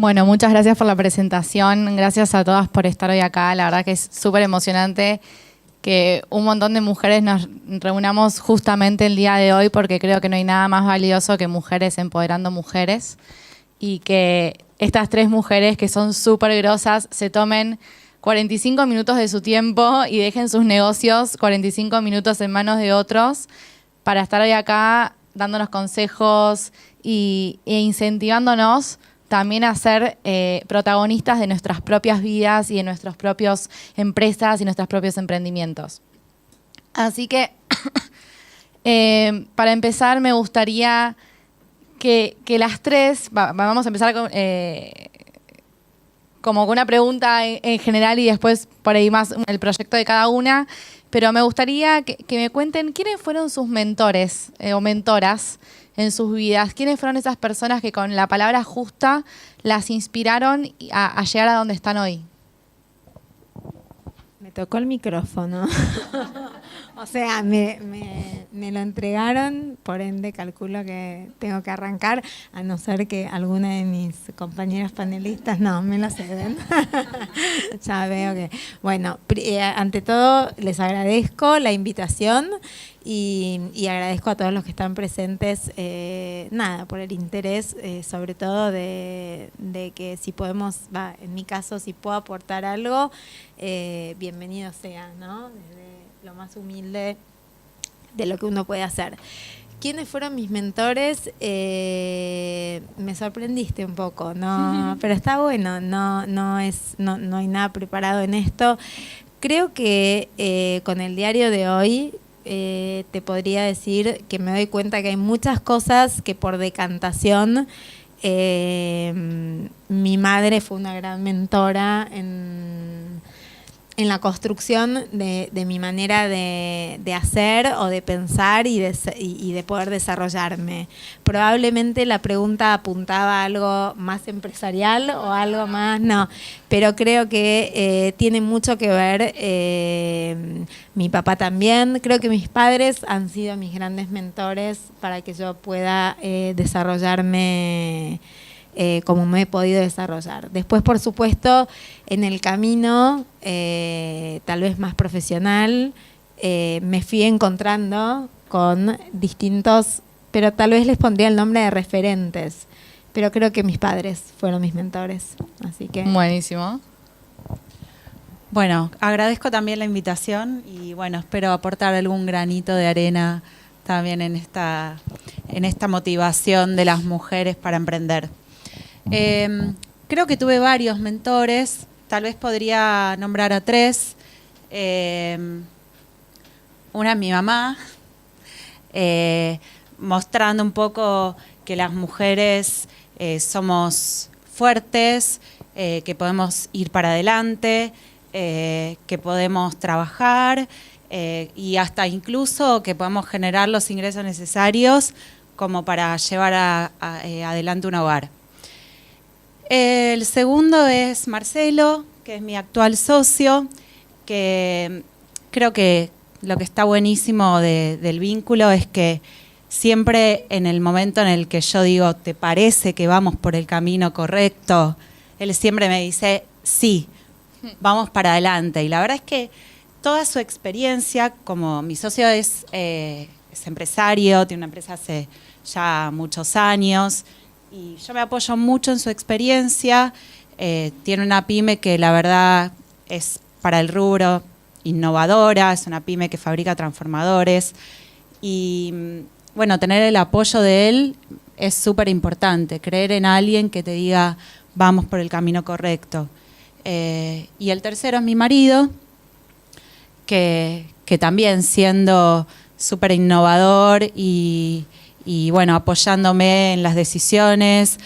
Bueno, muchas gracias por la presentación, gracias a todas por estar hoy acá, la verdad que es súper emocionante que un montón de mujeres nos reunamos justamente el día de hoy porque creo que no hay nada más valioso que mujeres empoderando mujeres y que estas tres mujeres que son súper grosas se tomen 45 minutos de su tiempo y dejen sus negocios 45 minutos en manos de otros para estar hoy acá dándonos consejos e incentivándonos también a ser protagonistas de nuestras propias vidas y de nuestras propias empresas y nuestros propios emprendimientos. Así que, para empezar, me gustaría que las tres, vamos a empezar como con una pregunta en general y después por ahí más el proyecto de cada una, pero me gustaría que me cuenten quiénes fueron sus mentores o mentoras en sus vidas. ¿Quiénes fueron esas personas que con la palabra justa las inspiraron a llegar a donde están hoy? Me tocó el micrófono. O sea, me lo entregaron, por ende calculo que tengo que arrancar, a no ser que alguna de mis compañeras panelistas no me lo ceden. Ya veo que... Bueno, ante todo les agradezco la invitación y agradezco a todos los que están presentes, por el interés, sobre todo de que si podemos, en mi caso, si puedo aportar algo, bienvenido sea, ¿no? Desde lo más humilde de lo que uno puede hacer. ¿Quiénes fueron mis mentores? Me sorprendiste un poco, ¿no? Pero está bueno, no hay nada preparado en esto. Creo que con el diario de hoy te podría decir que me doy cuenta que hay muchas cosas que por decantación mi madre fue una gran mentora en la construcción de mi manera de hacer o de pensar y de poder desarrollarme. Probablemente la pregunta apuntaba a algo más empresarial o algo más, no, pero creo que tiene mucho que ver mi papá también. Creo que mis padres han sido mis grandes mentores para que yo pueda desarrollarme como me he podido desarrollar. Después, por supuesto, en el camino, tal vez más profesional, me fui encontrando con distintos, pero tal vez les pondría el nombre de referentes, pero creo que mis padres fueron mis mentores. Así que... Buenísimo. Bueno, agradezco también la invitación y bueno, espero aportar algún granito de arena también en esta motivación de las mujeres para emprender. Creo que tuve varios mentores, tal vez podría nombrar a tres. Una es mi mamá, mostrando un poco que las mujeres somos fuertes, que podemos ir para adelante, que podemos trabajar y hasta incluso que podemos generar los ingresos necesarios como para llevar adelante un hogar. El segundo es Marcelo, que es mi actual socio, que creo que lo que está buenísimo del vínculo es que siempre en el momento en el que yo digo, ¿te parece que vamos por el camino correcto? Él siempre me dice, sí, vamos para adelante. Y la verdad es que toda su experiencia, como mi socio es empresario, tiene una empresa hace ya muchos años, y yo me apoyo mucho en su experiencia. Tiene una pyme que la verdad es para el rubro innovadora, es una pyme que fabrica transformadores y bueno, tener el apoyo de él es súper importante, creer en alguien que te diga vamos por el camino correcto. Y el tercero es mi marido, que también siendo súper innovador y bueno, apoyándome en las decisiones,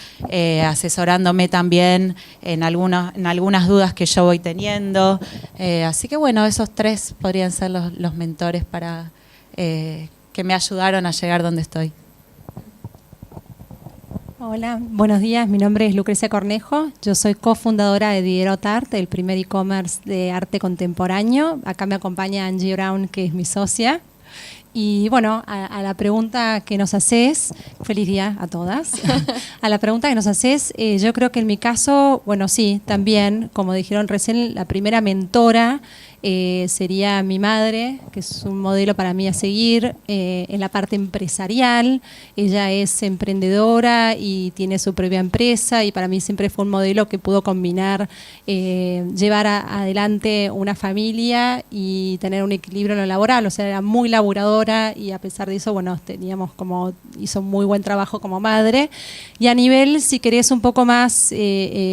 asesorándome también en algunas dudas que yo voy teniendo. Así que bueno, esos tres podrían ser los mentores para que me ayudaron a llegar donde estoy. Hola, buenos días. Mi nombre es Lucrecia Cornejo. Yo soy cofundadora de Diderot Art, el primer e-commerce de arte contemporáneo. Acá me acompaña Angie Brown, que es mi socia. Y bueno, a la pregunta que nos haces, feliz día a todas. A la pregunta que nos haces, yo creo que en mi caso, bueno, sí, también, como dijeron recién, la primera mentora sería mi madre, que es un modelo para mí a seguir en la parte empresarial. Ella es emprendedora y tiene su propia empresa y para mí siempre fue un modelo que pudo combinar llevar adelante una familia y tener un equilibrio en lo laboral. O sea, era muy laburadora y a pesar de eso, bueno, hizo muy buen trabajo como madre. Y a nivel, si querés, un poco más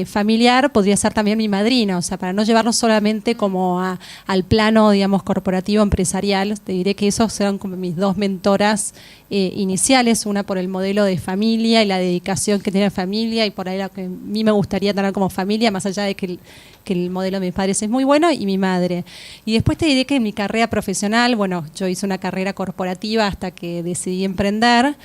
familiar, podría ser también mi madrina. O sea, para no llevarnos solamente como al plano, digamos, corporativo, empresarial, te diré que esos eran como mis dos mentoras iniciales, una por el modelo de familia y la dedicación que tiene la familia y por ahí lo que a mí me gustaría tener como familia, más allá de que el modelo de mis padres es muy bueno, y mi madre. Y después te diré que en mi carrera profesional, bueno, yo hice una carrera corporativa hasta que decidí emprender,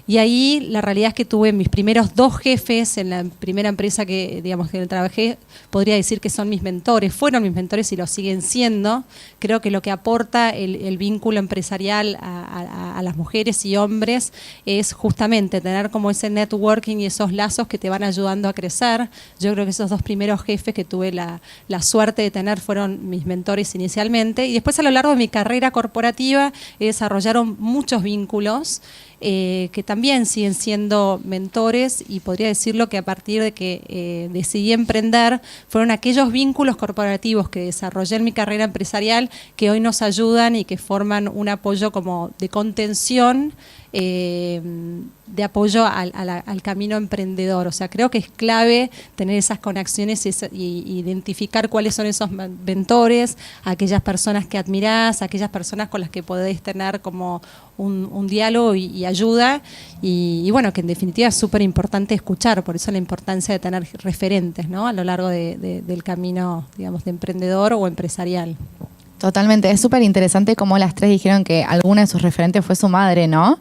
y ahí la realidad es que tuve mis primeros dos jefes en la primera empresa que, digamos, que trabajé, podría decir que son mis mentores, fueron mis mentores y lo siguen siendo. Creo que lo que aporta el vínculo empresarial a las mujeres y hombres es justamente tener como ese networking y esos lazos que te van ayudando a crecer. Yo creo que esos dos primeros jefes que tuve la suerte de tener fueron mis mentores inicialmente, y después a lo largo de mi carrera corporativa desarrollaron muchos vínculos que también siguen siendo mentores, y podría decirlo que a partir de que decidí emprender fueron aquellos vínculos corporativos que desarrollé en mi carrera empresarial que hoy nos ayudan y que forman un apoyo como de contención, de apoyo al camino emprendedor. O sea, creo que es clave tener esas conexiones y identificar cuáles son esos mentores, aquellas personas que admirás, aquellas personas con las que podés tener como un diálogo y ayuda, y bueno, que en definitiva es súper importante escuchar, por eso la importancia de tener referentes, ¿no?, a lo largo del camino, digamos, de emprendedor o empresarial. Totalmente, es súper interesante cómo las tres dijeron que alguna de sus referentes fue su madre, ¿no?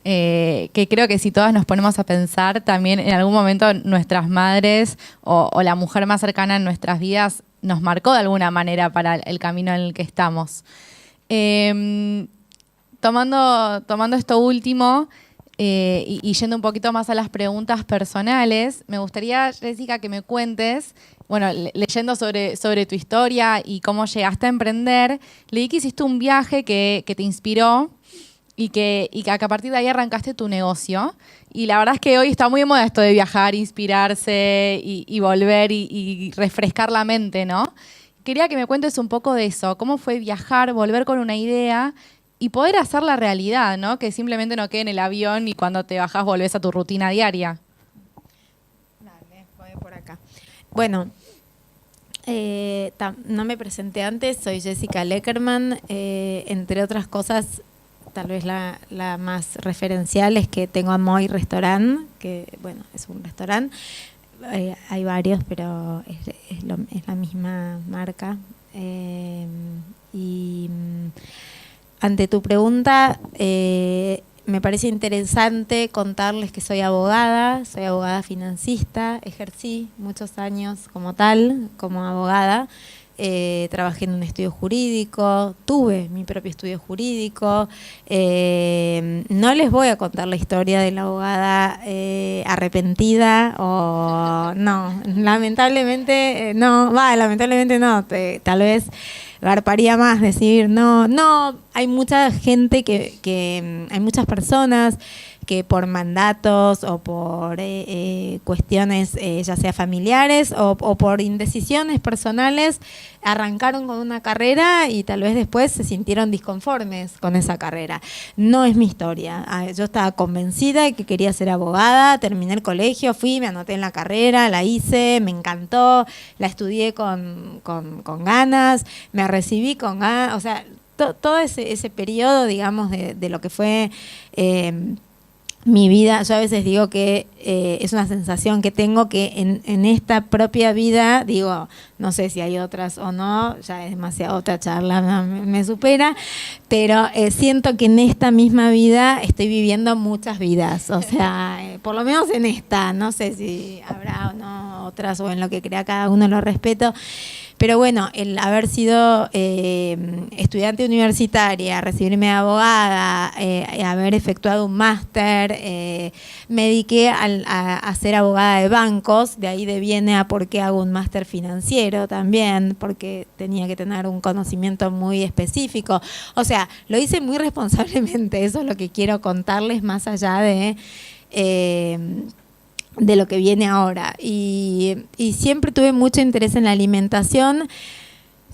Que creo que si todas nos ponemos a pensar, también en algún momento nuestras madres o la mujer más cercana en nuestras vidas nos marcó de alguna manera para el camino en el que estamos. Tomando esto último y yendo un poquito más a las preguntas personales, me gustaría, Jessica, que me cuentes, bueno, leyendo sobre tu historia y cómo llegaste a emprender, leí que hiciste un viaje que te inspiró y que a partir de ahí arrancaste tu negocio. Y la verdad es que hoy está muy de moda esto de viajar, inspirarse y volver y refrescar la mente, ¿no? Quería que me cuentes un poco de eso, cómo fue viajar, volver con una idea y poder hacerla realidad, ¿no? Que simplemente no quede en el avión y cuando te bajás volvés a tu rutina diaria. Dale, voy por acá. Bueno, no me presenté antes, soy Jessica Leckerman. Entre otras cosas, tal vez la más referencial es que tengo Amoy Restaurant, que bueno, es un restaurante. Hay varios, pero es la misma marca. Ante tu pregunta, me parece interesante contarles que soy abogada financista, ejercí muchos años como tal, como abogada. Trabajé en un estudio jurídico, tuve mi propio estudio jurídico. No les voy a contar la historia de la abogada arrepentida o no, lamentablemente no, tal vez garparía más decir no, hay mucha gente hay muchas personas que por mandatos o por cuestiones ya sea familiares o por indecisiones personales arrancaron con una carrera y tal vez después se sintieron disconformes con esa carrera. No es mi historia. Yo estaba convencida de que quería ser abogada, terminé el colegio, me anoté en la carrera, la hice, me encantó, la estudié con ganas, me recibí con ganas, o sea, todo ese periodo, digamos, de lo que fue mi vida. Yo a veces digo que es una sensación que tengo que en esta propia vida, digo, no sé si hay otras o no, ya es demasiado, otra charla me supera, pero siento que en esta misma vida estoy viviendo muchas vidas, o sea, por lo menos en esta, no sé si habrá o no otras o en lo que crea cada uno, lo respeto, Pero bueno, el haber sido estudiante universitaria, recibirme de abogada, haber efectuado un máster, me dediqué a ser abogada de bancos, de ahí deviene a por qué hago un máster financiero también, porque tenía que tener un conocimiento muy específico. O sea, lo hice muy responsablemente, eso es lo que quiero contarles más allá de lo que viene ahora. Y siempre tuve mucho interés en la alimentación,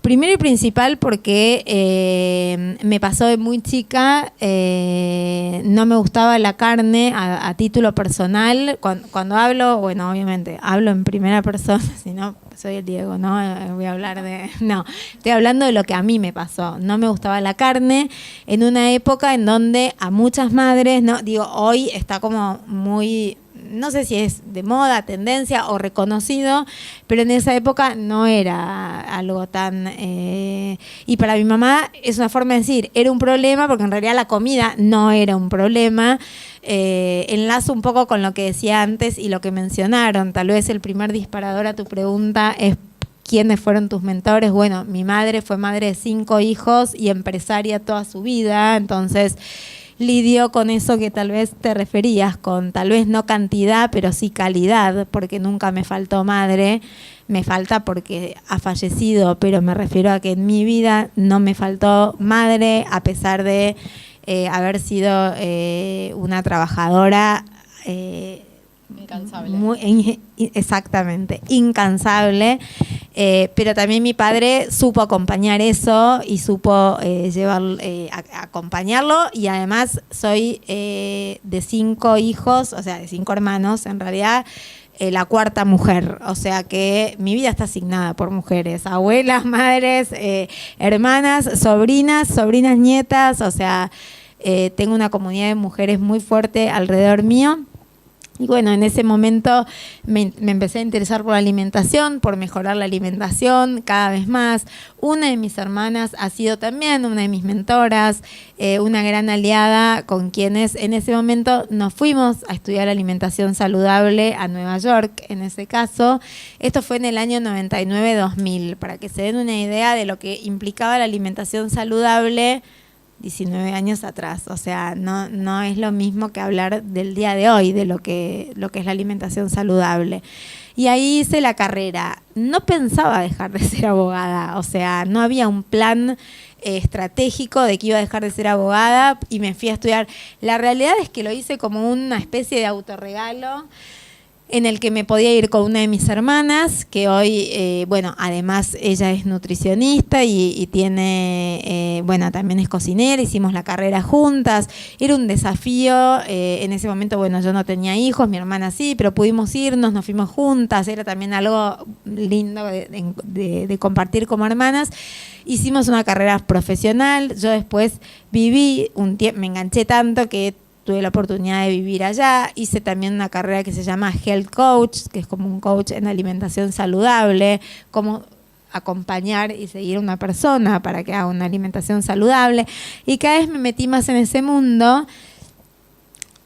primero y principal porque me pasó de muy chica, no me gustaba la carne a título personal. Cuando hablo, bueno, obviamente, hablo en primera persona, si no, soy el Diego, ¿no? Voy a hablar de... No, estoy hablando de lo que a mí me pasó. No me gustaba la carne en una época en donde a muchas madres, no digo, hoy está como muy... No sé si es de moda, tendencia o reconocido, pero en esa época no era algo tan... y para mi mamá es una forma de decir, era un problema, porque en realidad la comida no era un problema. Enlazo un poco con lo que decía antes y lo que mencionaron. Tal vez el primer disparador a tu pregunta es ¿quiénes fueron tus mentores? Bueno, mi madre fue madre de 5 hijos y empresaria toda su vida, entonces... lidio con eso que tal vez te referías, con tal vez no cantidad, pero sí calidad, porque nunca me faltó madre, me falta porque ha fallecido, pero me refiero a que en mi vida no me faltó madre, a pesar de haber sido una trabajadora incansable. Exactamente, incansable. Pero también mi padre supo acompañar eso y supo acompañarlo, y además soy de 5 hijos, o sea, de 5 hermanos, en realidad la 4ª mujer, o sea que mi vida está asignada por mujeres, abuelas, madres, hermanas, sobrinas nietas, o sea, tengo una comunidad de mujeres muy fuerte alrededor mío. Y bueno, en ese momento me empecé a interesar por la alimentación, por mejorar la alimentación cada vez más. Una de mis hermanas ha sido también una de mis mentoras, una gran aliada con quienes en ese momento nos fuimos a estudiar alimentación saludable a Nueva York, en ese caso. Esto fue en el año 99-2000, para que se den una idea de lo que implicaba la alimentación saludable 19 años atrás. O sea, no es lo mismo que hablar del día de hoy, de lo que es la alimentación saludable. Y ahí hice la carrera. No pensaba dejar de ser abogada, o sea, no había un plan estratégico de que iba a dejar de ser abogada y me fui a estudiar. La realidad es que lo hice como una especie de autorregalo, en el que me podía ir con una de mis hermanas, que hoy, bueno, además ella es nutricionista y tiene, bueno, también es cocinera, hicimos la carrera juntas. Era un desafío, en ese momento, bueno, yo no tenía hijos, mi hermana sí, pero pudimos irnos, nos fuimos juntas, era también algo lindo de compartir como hermanas. Hicimos una carrera profesional, yo después viví un tiempo, me enganché tanto que tuve la oportunidad de vivir allá, hice también una carrera que se llama Health Coach, que es como un coach en alimentación saludable, cómo acompañar y seguir a una persona para que haga una alimentación saludable, y cada vez me metí más en ese mundo,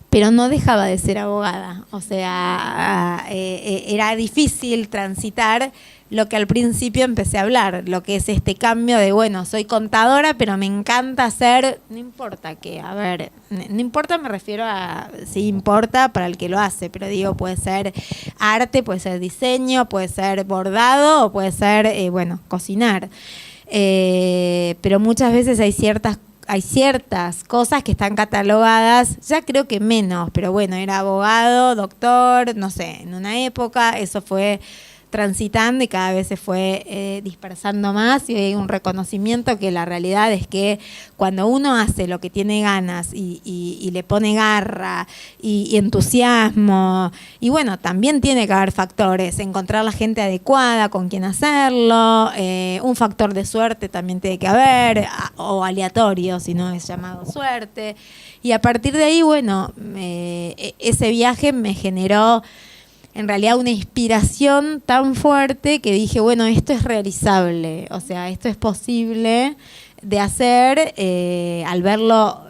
pero no dejaba de ser abogada. O sea, era difícil transitar lo que al principio empecé a hablar, lo que es este cambio de, bueno, soy contadora, pero me encanta hacer, no importa qué, a ver, no importa, me refiero a, sí importa para el que lo hace, pero digo, puede ser arte, puede ser diseño, puede ser bordado, o puede ser, bueno, cocinar. Pero muchas veces hay ciertas cosas que están catalogadas, ya creo que menos, pero bueno, era abogado, doctor, no sé, en una época eso fue transitando y cada vez se fue dispersando más, y hay un reconocimiento que la realidad es que cuando uno hace lo que tiene ganas y le pone garra y entusiasmo, y bueno, también tiene que haber factores, encontrar la gente adecuada con quien hacerlo, un factor de suerte también tiene que haber, o aleatorio, si no es llamado suerte, y a partir de ahí, bueno, ese viaje me generó en realidad una inspiración tan fuerte que dije, bueno, esto es realizable, o sea, esto es posible. de hacer, al verlo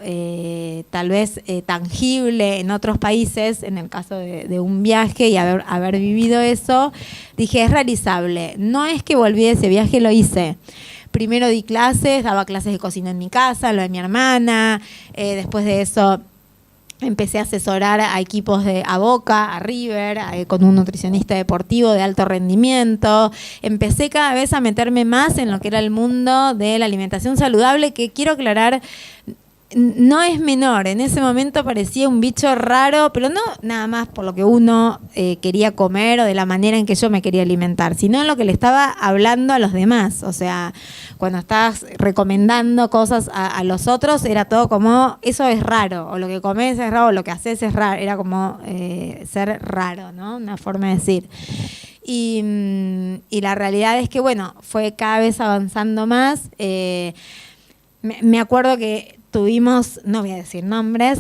tal vez tangible en otros países, en el caso de un viaje y haber vivido eso, dije, es realizable. No es que volví de ese viaje, lo hice. Primero di clases, daba clases de cocina en mi casa, lo de mi hermana, después de eso empecé a asesorar a equipos a Boca, a River, con un nutricionista deportivo de alto rendimiento. Empecé cada vez a meterme más en lo que era el mundo de la alimentación saludable, que quiero aclarar, no es menor. En ese momento parecía un bicho raro, pero no nada más por lo que uno quería comer o de la manera en que yo me quería alimentar, sino en lo que le estaba hablando a los demás. O sea, cuando estabas recomendando cosas a los otros, era todo como, eso es raro, o lo que comes es raro, o lo que haces es raro. Era como ser raro, ¿no? Una forma de decir. Y la realidad es que, bueno, fue cada vez avanzando más. Me acuerdo que tuvimos, no voy a decir nombres,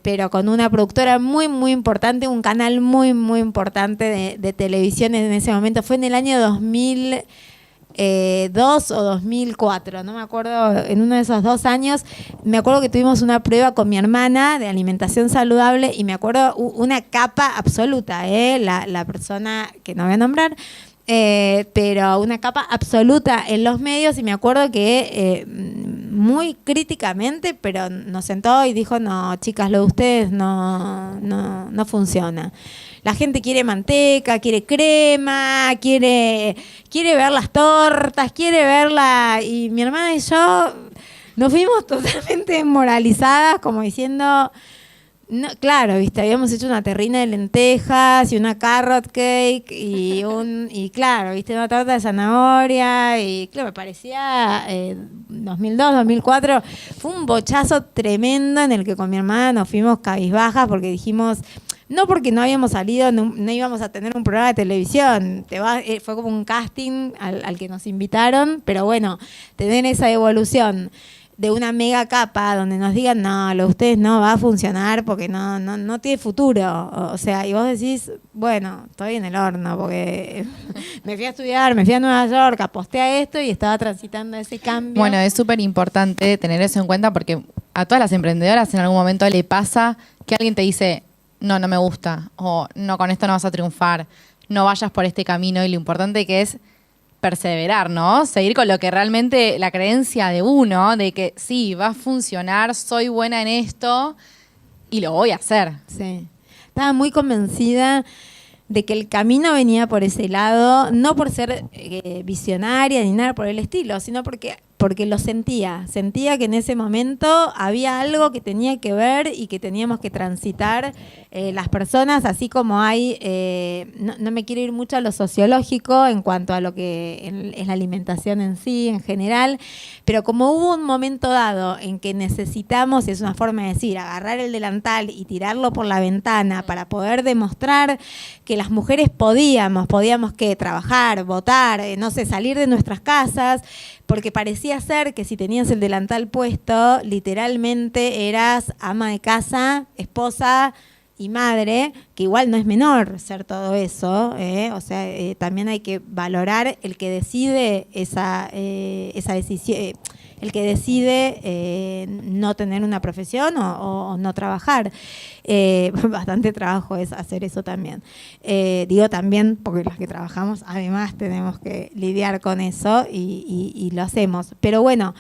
pero con una productora muy, muy importante, un canal muy, muy importante de televisión en ese momento. Fue en el año 2002 o 2004, no me acuerdo, en uno de esos 2 años. Me acuerdo que tuvimos una prueba con mi hermana de alimentación saludable y me acuerdo una capa absoluta, la persona que no voy a nombrar, pero una capa absoluta en los medios, y me acuerdo que muy críticamente, pero nos sentó y dijo, no, chicas, lo de ustedes no funciona. La gente quiere manteca, quiere crema, quiere ver las tortas, quiere verla. Y mi hermana y yo nos fuimos totalmente moralizadas, como diciendo... No, claro, viste, habíamos hecho una terrina de lentejas y una carrot cake y claro, viste, una torta de zanahoria y claro, me parecía 2002, 2004, fue un bochazo tremendo en el que con mi hermana nos fuimos cabizbajas porque dijimos, no porque no habíamos salido, no íbamos a tener un programa de televisión, fue como un casting al que nos invitaron, pero bueno, tener esa evolución de una mega capa donde nos digan, no, lo de ustedes no va a funcionar porque no tiene futuro. O sea, y vos decís, bueno, estoy en el horno porque me fui a estudiar, me fui a Nueva York, aposté a esto y estaba transitando ese cambio. Bueno, es súper importante tener eso en cuenta porque a todas las emprendedoras en algún momento le pasa que alguien te dice, no me gusta, o no, con esto no vas a triunfar, no vayas por este camino, y lo importante que es perseverar, ¿no? Seguir con lo que realmente, la creencia de uno, de que sí, va a funcionar, soy buena en esto y lo voy a hacer. Sí. Estaba muy convencida de que el camino venía por ese lado, no por ser visionaria ni nada por el estilo, sino porque lo sentía que en ese momento había algo que tenía que ver y que teníamos que transitar las personas, así como hay, no me quiero ir mucho a lo sociológico en cuanto a lo que es la alimentación en sí, en general, pero como hubo un momento dado en que necesitamos, y es una forma de decir, agarrar el delantal y tirarlo por la ventana para poder demostrar que las mujeres podíamos ¿qué? Trabajar, votar, no sé, salir de nuestras casas, porque parecía ser que si tenías el delantal puesto, literalmente eras ama de casa, esposa y madre, que igual no es menor ser todo eso, o sea, también hay que valorar el que decide esa decisión, el que decide no tener una profesión o no trabajar. Bastante trabajo es hacer eso también. Digo también porque las que trabajamos además tenemos que lidiar con eso y lo hacemos. Pero bueno,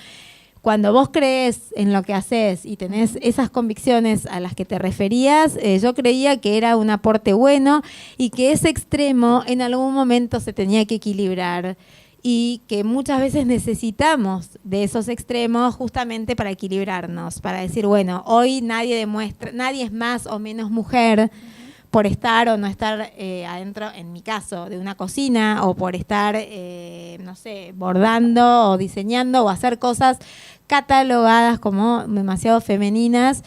cuando vos crees en lo que haces y tenés esas convicciones a las que te referías, yo creía que era un aporte bueno y que ese extremo en algún momento se tenía que equilibrar, y que muchas veces necesitamos de esos extremos justamente para equilibrarnos, para decir, bueno, hoy nadie es más o menos mujer por estar o no estar adentro, en mi caso, de una cocina, o por estar, no sé, bordando o diseñando o hacer cosas catalogadas como demasiado femeninas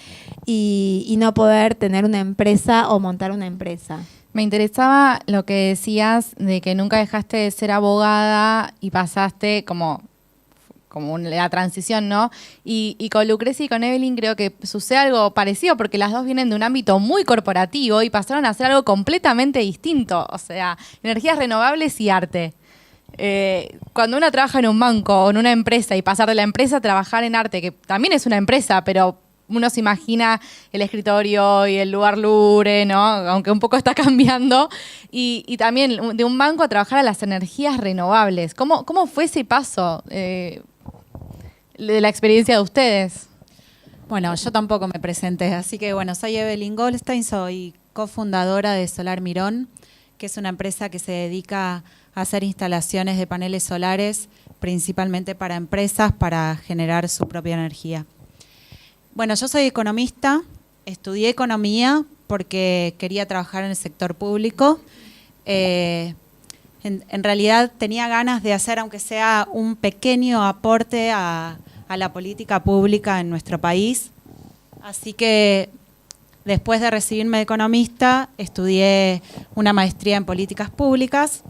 y no poder tener una empresa o montar una empresa. Me interesaba lo que decías de que nunca dejaste de ser abogada y pasaste como la transición, ¿no? Y con Lucrecia y con Evelyn creo que sucede algo parecido porque las dos vienen de un ámbito muy corporativo y pasaron a hacer algo completamente distinto, o sea, energías renovables y arte. Cuando uno trabaja en un banco o en una empresa y pasar de la empresa a trabajar en arte, que también es una empresa, pero uno se imagina el escritorio y el lugar lure, ¿no? Aunque un poco está cambiando. Y también de un banco a trabajar a las energías renovables. ¿Cómo fue ese paso de la experiencia de ustedes? Bueno, yo tampoco me presenté, así que bueno, soy Evelyn Goldstein, soy cofundadora de Solar Mirón, que es una empresa que se dedica a hacer instalaciones de paneles solares, principalmente para empresas, para generar su propia energía. Bueno, yo soy economista, estudié economía porque quería trabajar en el sector público. En realidad tenía ganas de hacer, aunque sea un pequeño aporte a la política pública en nuestro país. Así que después de recibirme de economista, estudié una maestría en políticas públicas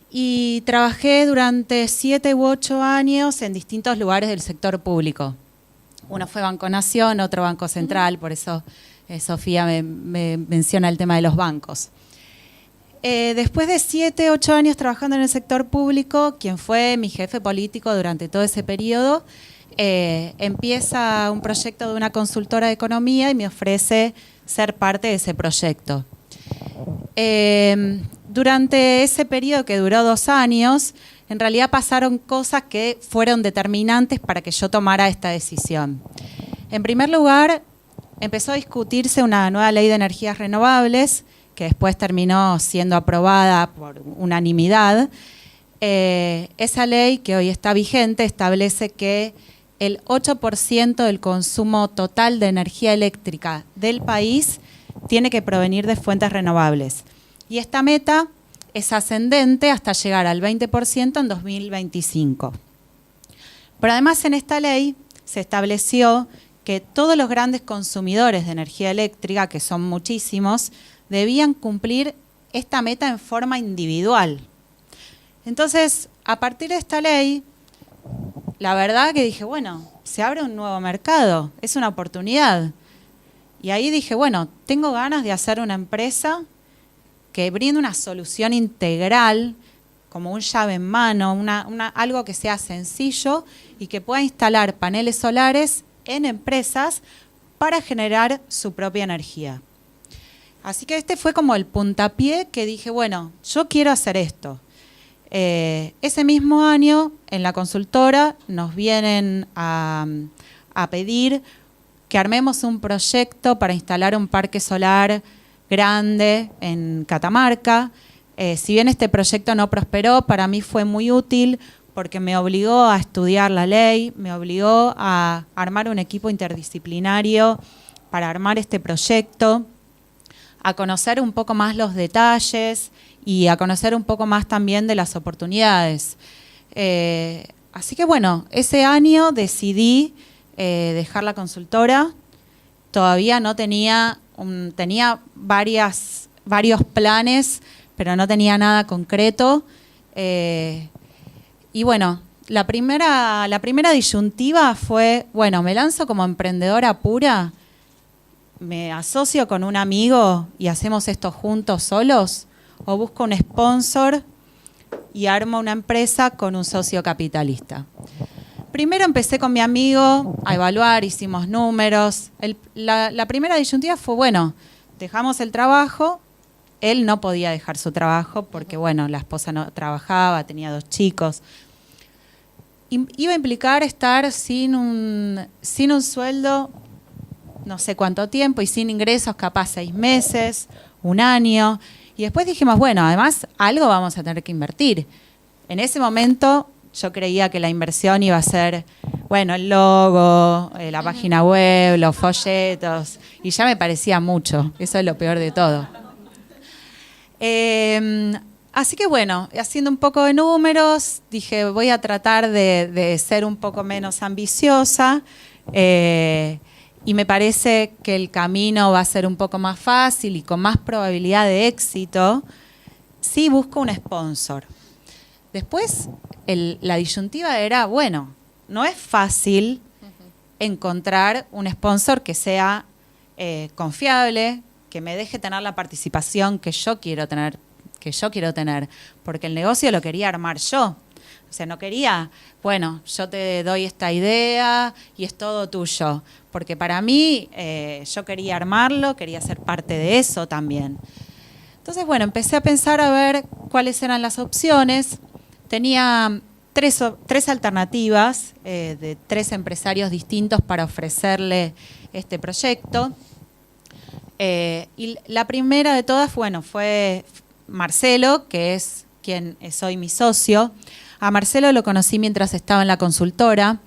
y trabajé durante 7 u 8 años en distintos lugares del sector público. Uno fue Banco Nación, otro Banco Central, por eso Sofía me menciona el tema de los bancos. Después de 7, 8 años trabajando en el sector público, quien fue mi jefe político durante todo ese periodo, empieza un proyecto de una consultora de economía y me ofrece ser parte de ese proyecto. Durante ese periodo que duró 2 años, en realidad pasaron cosas que fueron determinantes para que yo tomara esta decisión. En primer lugar, empezó a discutirse una nueva ley de energías renovables, que después terminó siendo aprobada por unanimidad. Esa ley, que hoy está vigente, establece que el 8% del consumo total de energía eléctrica del país tiene que provenir de fuentes renovables. Y esta meta es ascendente hasta llegar al 20% en 2025. Pero además en esta ley se estableció que todos los grandes consumidores de energía eléctrica, que son muchísimos, debían cumplir esta meta en forma individual. Entonces, a partir de esta ley, la verdad que dije, bueno, se abre un nuevo mercado, es una oportunidad. Y ahí dije, bueno, tengo ganas de hacer una empresa que brinde una solución integral, como un llave en mano, algo que sea sencillo y que pueda instalar paneles solares en empresas para generar su propia energía. Así que este fue como el puntapié que dije, bueno, yo quiero hacer esto. Ese mismo año, en la consultora, nos vienen a pedir que armemos un proyecto para instalar un parque solar grande en Catamarca. Si bien este proyecto no prosperó, para mí fue muy útil porque me obligó a estudiar la ley, me obligó a armar un equipo interdisciplinario para armar este proyecto, a conocer un poco más los detalles y a conocer un poco más también de las oportunidades. Así que bueno, ese año decidí dejar la consultora. Todavía no tenía varios planes, pero no tenía nada concreto. Y bueno, la primera disyuntiva fue, bueno, me lanzo como emprendedora pura, me asocio con un amigo y hacemos esto juntos solos, o busco un sponsor y armo una empresa con un socio capitalista. Primero empecé con mi amigo a evaluar, hicimos números. La primera disyuntiva fue, bueno, dejamos el trabajo. Él no podía dejar su trabajo porque, bueno, la esposa no trabajaba, tenía 2 chicos. Iba a implicar estar sin un sueldo, no sé cuánto tiempo, y sin ingresos, capaz 6 meses, 1 año. Y después dijimos, bueno, además algo vamos a tener que invertir. En ese momento yo creía que la inversión iba a ser, bueno, el logo, la página web, los folletos, y ya me parecía mucho. Eso es lo peor de todo. Así que bueno, haciendo un poco de números, dije, voy a tratar de ser un poco menos ambiciosa, y me parece que el camino va a ser un poco más fácil y con más probabilidad de éxito si busco un sponsor. Después, la disyuntiva era, bueno, no es fácil encontrar un sponsor que sea confiable, que me deje tener la participación que yo quiero tener que yo quiero tener, porque el negocio lo quería armar yo. O sea, no quería, bueno, yo te doy esta idea y es todo tuyo, porque para mí yo quería armarlo, quería ser parte de eso también. Entonces, bueno, empecé a pensar a ver cuáles eran las opciones. Tenía tres alternativas de 3 empresarios distintos para ofrecerle este proyecto. Y la primera de todas, bueno, fue Marcelo, que es quien es hoy mi socio. A Marcelo lo conocí mientras estaba en la consultora.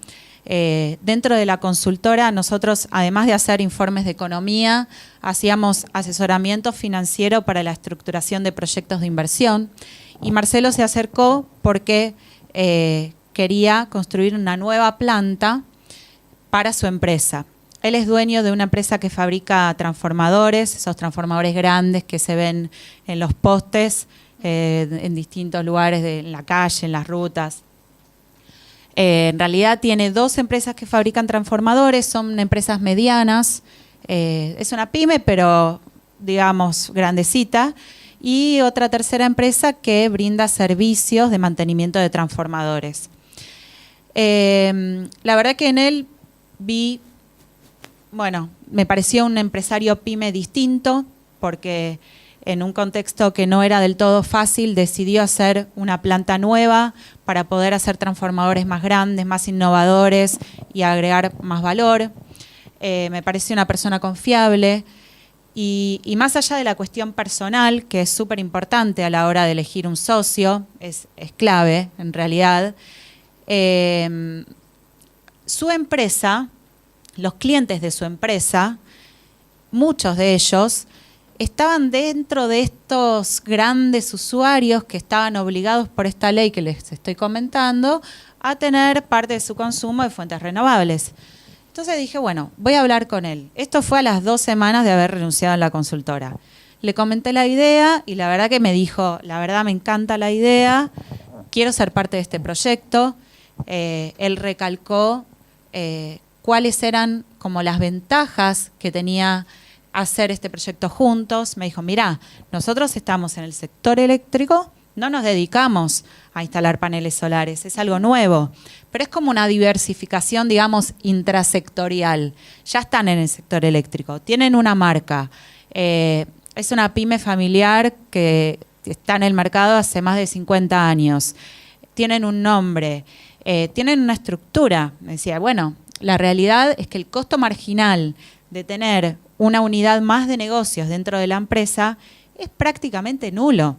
Dentro de la consultora, nosotros, además de hacer informes de economía, hacíamos asesoramiento financiero para la estructuración de proyectos de inversión. Y Marcelo se acercó porque quería construir una nueva planta para su empresa. Él es dueño de una empresa que fabrica transformadores, esos transformadores grandes que se ven en los postes, en distintos lugares, en la calle, en las rutas. En realidad tiene 2 empresas que fabrican transformadores, son empresas medianas, es una pyme, pero digamos grandecita, y otra tercera empresa que brinda servicios de mantenimiento de transformadores. La verdad que en él vi, bueno, me pareció un empresario pyme distinto, porque en un contexto que no era del todo fácil, decidió hacer una planta nueva para poder hacer transformadores más grandes, más innovadores y agregar más valor. Me pareció una persona confiable y más allá de la cuestión personal, que es súper importante a la hora de elegir un socio, es clave en realidad, su empresa, los clientes de su empresa, muchos de ellos, estaban dentro de estos grandes usuarios que estaban obligados por esta ley que les estoy comentando a tener parte de su consumo de fuentes renovables. Entonces dije, bueno, voy a hablar con él. Esto fue a las 2 semanas de haber renunciado a la consultora. Le comenté la idea y la verdad que me dijo, la verdad me encanta la idea, quiero ser parte de este proyecto. Él recalcó cuáles eran como las ventajas que tenía hacer este proyecto juntos. Me dijo, mirá, nosotros estamos en el sector eléctrico, no nos dedicamos a instalar paneles solares, es algo nuevo, pero es como una diversificación, digamos, intrasectorial. Ya están en el sector eléctrico, tienen una marca, es una pyme familiar que está en el mercado hace más de 50 años, tienen un nombre, tienen una estructura. Me decía, bueno, la realidad es que el costo marginal de tener una unidad más de negocios dentro de la empresa es prácticamente nulo.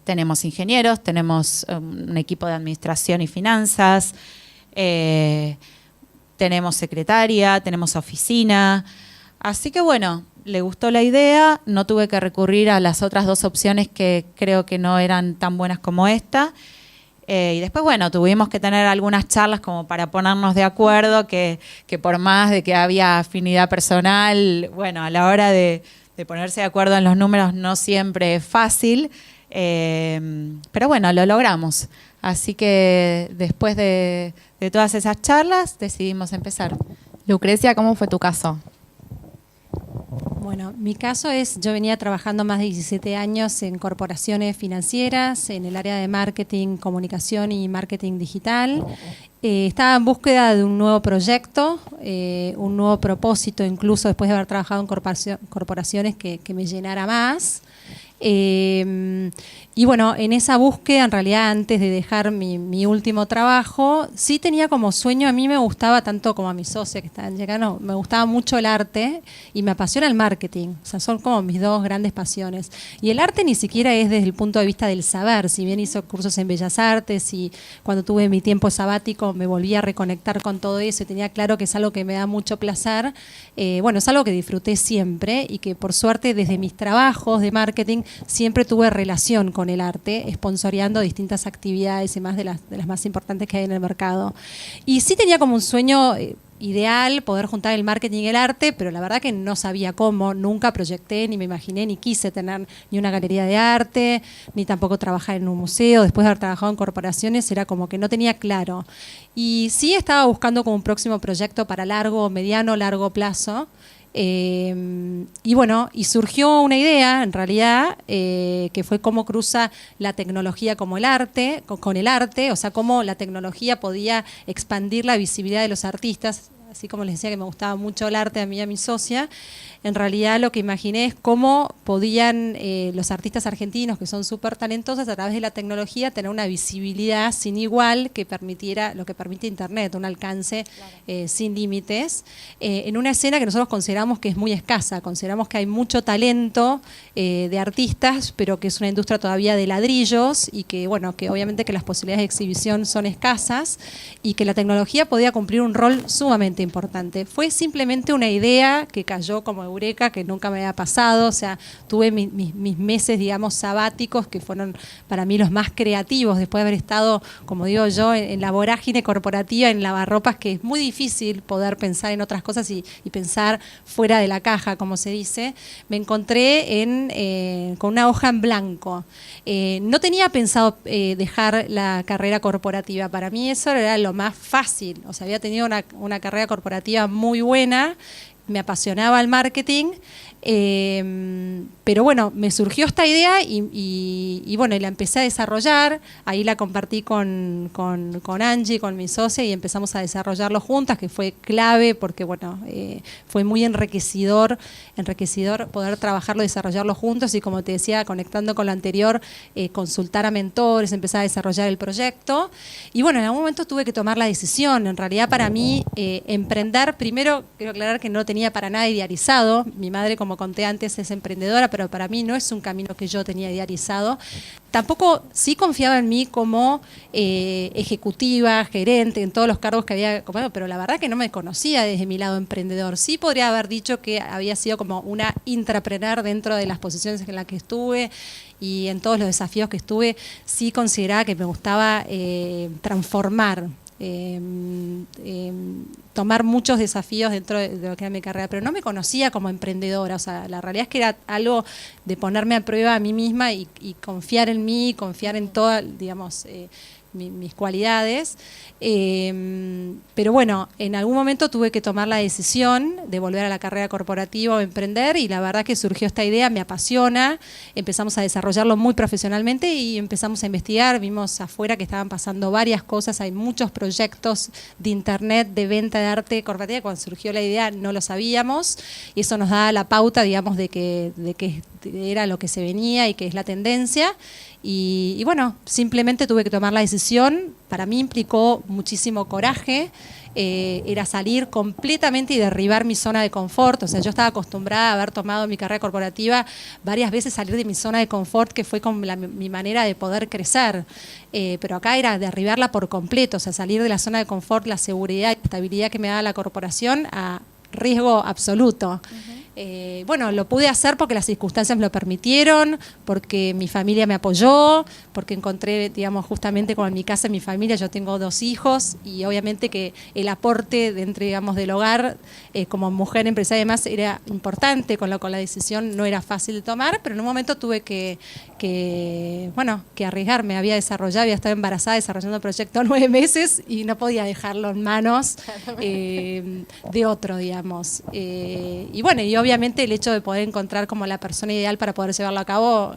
Tenemos ingenieros, tenemos un equipo de administración y finanzas, tenemos secretaria, tenemos oficina. Así que bueno, le gustó la idea, no tuve que recurrir a las otras 2 opciones que creo que no eran tan buenas como esta. Y después, bueno, tuvimos que tener algunas charlas como para ponernos de acuerdo, que por más de que había afinidad personal, bueno, a la hora de ponerse de acuerdo en los números no siempre es fácil, pero bueno, lo logramos. Así que después de todas esas charlas decidimos empezar. Lucrecia, ¿cómo fue tu caso? Bueno, mi caso es, yo venía trabajando más de 17 años en corporaciones financieras, en el área de marketing, comunicación y marketing digital. Estaba en búsqueda de un nuevo proyecto, un nuevo propósito, incluso después de haber trabajado en corporaciones que me llenara más. Y bueno, en esa búsqueda, en realidad antes de dejar mi último trabajo, sí tenía como sueño, a mí me gustaba tanto como a mi socia que estaban llegando, me gustaba mucho el arte y me apasiona el marketing, o sea, son como mis 2 grandes pasiones. Y el arte ni siquiera es desde el punto de vista del saber, si bien hice cursos en Bellas Artes y cuando tuve mi tiempo sabático me volví a reconectar con todo eso y tenía claro que es algo que me da mucho placer, bueno, es algo que disfruté siempre y que por suerte desde mis trabajos de marketing siempre tuve relación con el arte, sponsoreando distintas actividades y más de las más importantes que hay en el mercado. Y sí tenía como un sueño ideal poder juntar el marketing y el arte, pero la verdad que no sabía cómo, nunca proyecté, ni me imaginé, ni quise tener ni una galería de arte, ni tampoco trabajar en un museo. Después de haber trabajado en corporaciones era como que no tenía claro. Y sí estaba buscando como un próximo proyecto para mediano, largo plazo. Y bueno, y surgió una idea, en realidad, que fue cómo cruza la tecnología como el arte, con el arte, o sea, cómo la tecnología podía expandir la visibilidad de los artistas. Así como les decía que me gustaba mucho el arte a mí y a mi socia, en realidad lo que imaginé es cómo podían los artistas argentinos, que son súper talentosos, a través de la tecnología tener una visibilidad sin igual que permitiera lo que permite Internet, un alcance sin límites, en una escena que nosotros consideramos que es muy escasa, consideramos que hay mucho talento de artistas, pero que es una industria todavía de ladrillos y que, bueno, que obviamente que las posibilidades de exhibición son escasas y que la tecnología podía cumplir un rol sumamente importante. Fue simplemente una idea que cayó como eureka, que nunca me había pasado, o sea, tuve mis meses, digamos, sabáticos, que fueron para mí los más creativos, después de haber estado, como digo yo, en la vorágine corporativa, en lavarropas, que es muy difícil poder pensar en otras cosas y pensar fuera de la caja, como se dice. Me encontré con una hoja en blanco. No tenía pensado dejar la carrera corporativa, para mí eso era lo más fácil, o sea, había tenido una carrera corporativa muy buena, me apasionaba el marketing, pero bueno, me surgió esta idea y bueno, y la empecé a desarrollar, ahí la compartí con Angie, con mi socia, y empezamos a desarrollarlo juntas, que fue clave porque bueno, fue muy enriquecedor poder trabajarlo, desarrollarlo juntos y, como te decía, conectando con lo anterior, consultar a mentores, empezar a desarrollar el proyecto. Y bueno, en algún momento tuve que tomar la decisión. En realidad, para mí, emprender, primero quiero aclarar que no lo tenía para nada idealizado. Mi madre, como conté antes, es emprendedora, pero para mí no es un camino que yo tenía idealizado. Tampoco, sí confiaba en mí como ejecutiva, gerente, en todos los cargos que había ocupado, pero la verdad que no me conocía desde mi lado emprendedor. Sí podría haber dicho que había sido como una intrapreneur dentro de las posiciones en las que estuve y en todos los desafíos que estuve. Sí consideraba que me gustaba transformar, tomar muchos desafíos dentro de lo que era mi carrera, pero no me conocía como emprendedora. O sea, la realidad es que era algo de ponerme a prueba a mí misma y confiar en mí, confiar en todas, digamos, mis cualidades. Pero bueno, en algún momento tuve que tomar la decisión de volver a la carrera corporativa o emprender, y la verdad que surgió esta idea, me apasiona, empezamos a desarrollarlo muy profesionalmente y empezamos a investigar, vimos afuera que estaban pasando varias cosas, hay muchos proyectos de internet, de venta de arte corporativa. Cuando surgió la idea no lo sabíamos y eso nos da la pauta, digamos, de que era lo que se venía y que es la tendencia. Y bueno, simplemente tuve que tomar la decisión. Para mí implicó muchísimo coraje, era salir completamente y derribar mi zona de confort. O sea, yo estaba acostumbrada a haber tomado mi carrera corporativa varias veces, salir de mi zona de confort, que fue con mi manera de poder crecer. Pero acá era derribarla por completo, o sea, salir de la zona de confort, la seguridad y estabilidad que me daba la corporación, a riesgo absoluto. Bueno, lo pude hacer porque las circunstancias me lo permitieron, porque mi familia me apoyó, porque encontré, digamos, justamente como en mi casa, en mi familia, yo tengo 2 hijos y obviamente que el aporte dentro, digamos, del hogar como mujer empresaria además era importante, con la decisión no era fácil de tomar, pero en un momento tuve que arriesgarme. Había estado embarazada desarrollando el proyecto 9 meses y no podía dejarlo en manos de otro, digamos. Y bueno, y obviamente el hecho de poder encontrar como la persona ideal para poder llevarlo a cabo,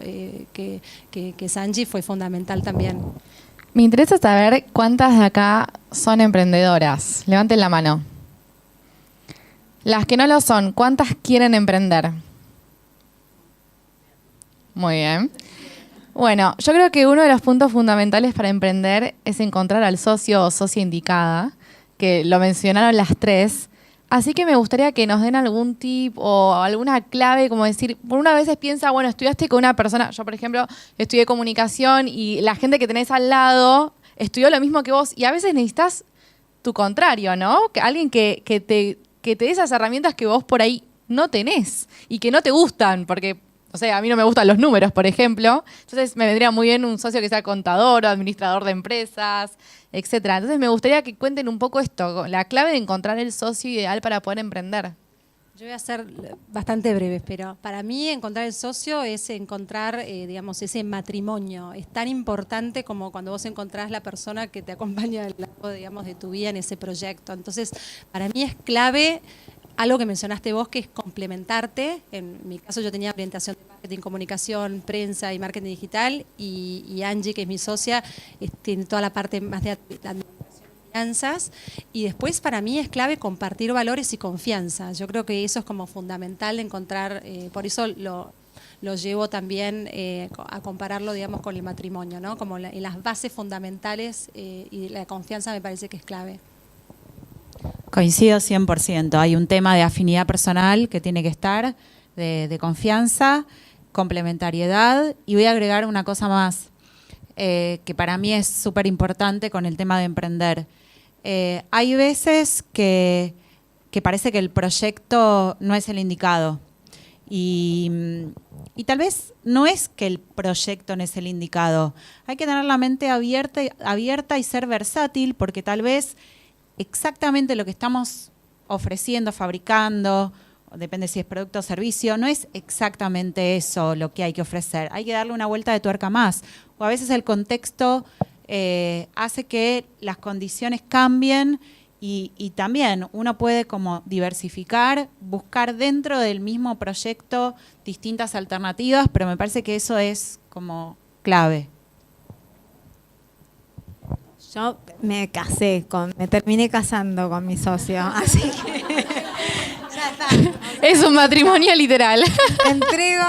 que es Angie, fue fundamental también. Me interesa saber cuántas de acá son emprendedoras. Levanten la mano. Las que no lo son, ¿cuántas quieren emprender? Muy bien. Bueno, yo creo que uno de los puntos fundamentales para emprender es encontrar al socio o socia indicada, que lo mencionaron las 3. Así que me gustaría que nos den algún tip o alguna clave, como decir, por una vez piensa, bueno, estudiaste con una persona, yo por ejemplo estudié comunicación y la gente que tenés al lado estudió lo mismo que vos y a veces necesitas tu contrario, ¿no? Que alguien que te dé esas herramientas que vos por ahí no tenés y que no te gustan, porque, o sea, a mí no me gustan los números, por ejemplo, entonces me vendría muy bien un socio que sea contador o administrador de empresas, etcétera. Entonces me gustaría que cuenten un poco esto, la clave de encontrar el socio ideal para poder emprender. Yo voy a ser bastante breve, pero para mí encontrar el socio es encontrar, digamos, ese matrimonio. Es tan importante como cuando vos encontrás la persona que te acompaña a lo largo, digamos, de tu vida en ese proyecto. Entonces, para mí es clave algo que mencionaste vos, que es complementarte. En mi caso yo tenía orientación de marketing, comunicación, prensa y marketing digital, y Angie, que es mi socia, tiene toda la parte más de administración y finanzas. Y después para mí es clave compartir valores y confianza. Yo creo que eso es como fundamental encontrar, por eso lo llevo también a compararlo, digamos, con el matrimonio, ¿no? Como en las bases fundamentales, y la confianza me parece que es clave. Coincido 100%. Hay un tema de afinidad personal que tiene que estar, de confianza, complementariedad, y voy a agregar una cosa más que para mí es súper importante con el tema de emprender. Hay veces que parece que el proyecto no es el indicado. Y tal vez no es que el proyecto no es el indicado. Hay que tener la mente abierta y ser versátil, porque tal vez exactamente lo que estamos ofreciendo, fabricando, depende si es producto o servicio, no es exactamente eso lo que hay que ofrecer. Hay que darle una vuelta de tuerca más. O a veces el contexto hace que las condiciones cambien. Y también uno puede como diversificar, buscar dentro del mismo proyecto distintas alternativas, pero me parece que eso es como clave. Yo me terminé casando con mi socio, así que ya está. Es un matrimonio literal. Entrego,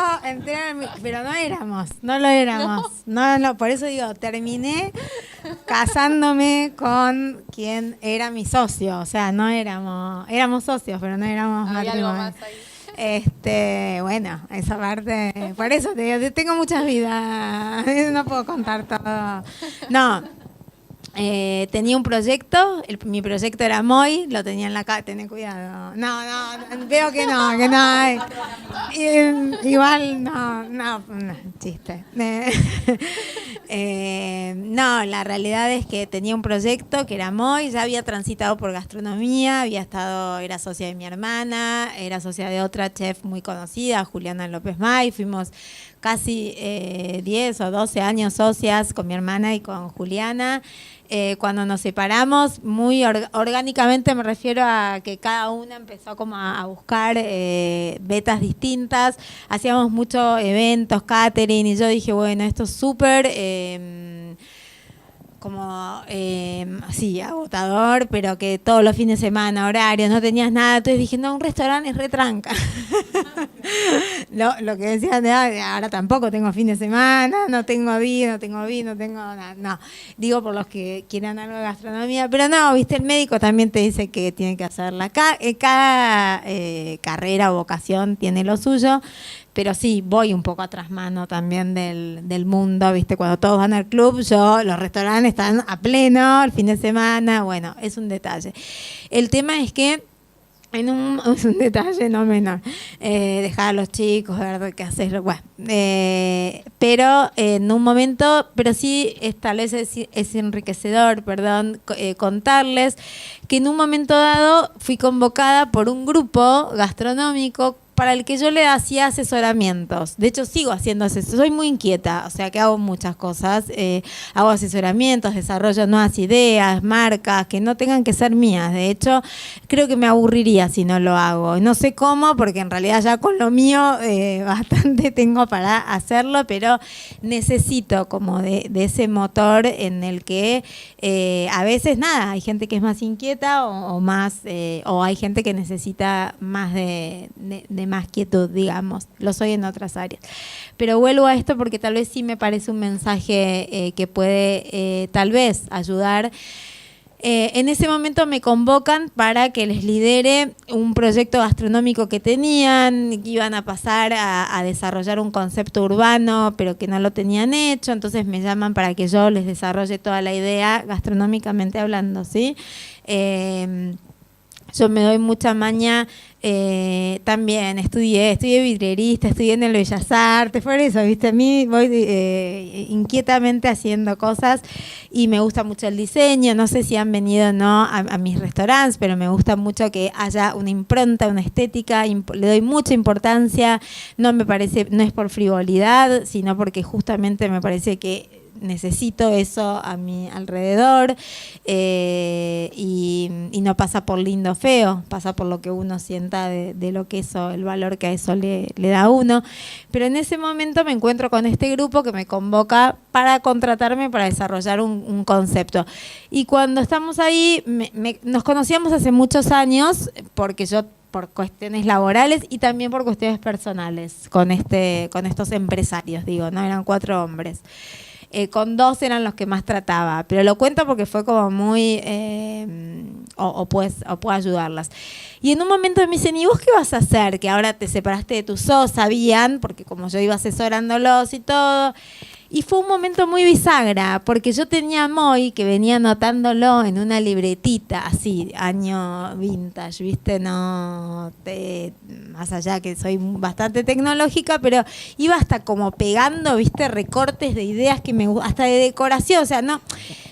pero no lo éramos. No, por eso digo, terminé casándome con quien era mi socio. O sea, éramos socios, pero no éramos Había algo matrimonio. más ahí. Bueno, esa parte, por eso te digo, tengo muchas vidas, no puedo contar todo. No. Tenía un proyecto, mi proyecto era Moy, lo tenía en la casa, tened cuidado. No, veo que no. Igual, no, chiste. No, la realidad es que tenía un proyecto que era Moy, ya había transitado por gastronomía, era socia de mi hermana, era socia de otra chef muy conocida, Juliana López May, fuimos casi 10 o 12 años socias con mi hermana y con Juliana. Cuando nos separamos, muy orgánicamente, me refiero a que cada una empezó como a buscar vetas distintas, hacíamos muchos eventos, catering, y yo dije, bueno, esto es súper agotador, pero que todos los fines de semana, horarios, no tenías nada, entonces dije, no, un restaurante es retranca. Lo que decían de ahora tampoco tengo fin de semana, no tengo día, no tengo vino, no tengo nada. No, digo por los que quieran algo de gastronomía, pero no, viste, el médico también te dice que tiene que hacerla. Cada carrera o vocación tiene lo suyo, pero sí, voy un poco atrás mano también del mundo, viste, cuando todos van al club, los restaurantes están a pleno, el fin de semana, bueno, es un detalle. El tema es que es un detalle no menor, dejar a los chicos, ver qué hacer, bueno, pero en un momento, pero sí tal vez es enriquecedor, contarles que en un momento dado fui convocada por un grupo gastronómico para el que yo le hacía asesoramientos. De hecho, sigo haciendo soy muy inquieta, o sea que hago muchas cosas. Hago asesoramientos, desarrollo nuevas ideas, marcas, que no tengan que ser mías. De hecho, creo que me aburriría si no lo hago. No sé cómo, porque en realidad ya con lo mío bastante tengo para hacerlo, pero necesito como de ese motor en el que a veces hay gente que es más inquieta o hay gente que necesita más de más quietud, digamos. Lo soy en otras áreas. Pero vuelvo a esto porque tal vez sí me parece un mensaje que puede tal vez ayudar. En ese momento me convocan para que les lidere un proyecto gastronómico que tenían, que iban a pasar a desarrollar un concepto urbano, pero que no lo tenían hecho. Entonces me llaman para que yo les desarrolle toda la idea gastronómicamente hablando, ¿sí? Yo me doy mucha maña, también estudié vidrierista, estudié en el Bellas Artes, por eso, viste, a mí voy inquietamente haciendo cosas y me gusta mucho el diseño. No sé si han venido o no a mis restaurantes, pero me gusta mucho que haya una impronta, una estética, le doy mucha importancia, no es por frivolidad, sino porque justamente me parece que necesito eso a mi alrededor, y no pasa por lindo o feo, pasa por lo que uno sienta de lo que eso, el valor que a eso le da a uno. Pero en ese momento me encuentro con este grupo que me convoca para contratarme para desarrollar un concepto. Y cuando estamos ahí, nos conocíamos hace muchos años, porque yo por cuestiones laborales y también por cuestiones personales, con estos empresarios, digo, ¿no? Eran 4 hombres. Con 2 eran los que más trataba, pero lo cuento porque fue como muy, o puedo ayudarlas. Y en un momento me dicen, ¿y vos qué vas a hacer? Que ahora te separaste de tu sabían, porque como yo iba asesorándolos y todo. Y fue un momento muy bisagra, porque yo tenía a Moy, que venía anotándolo en una libretita, así, año vintage, ¿viste? No, más allá que soy bastante tecnológica, pero iba hasta como pegando, ¿viste? Recortes de ideas que hasta de decoración, o sea, no,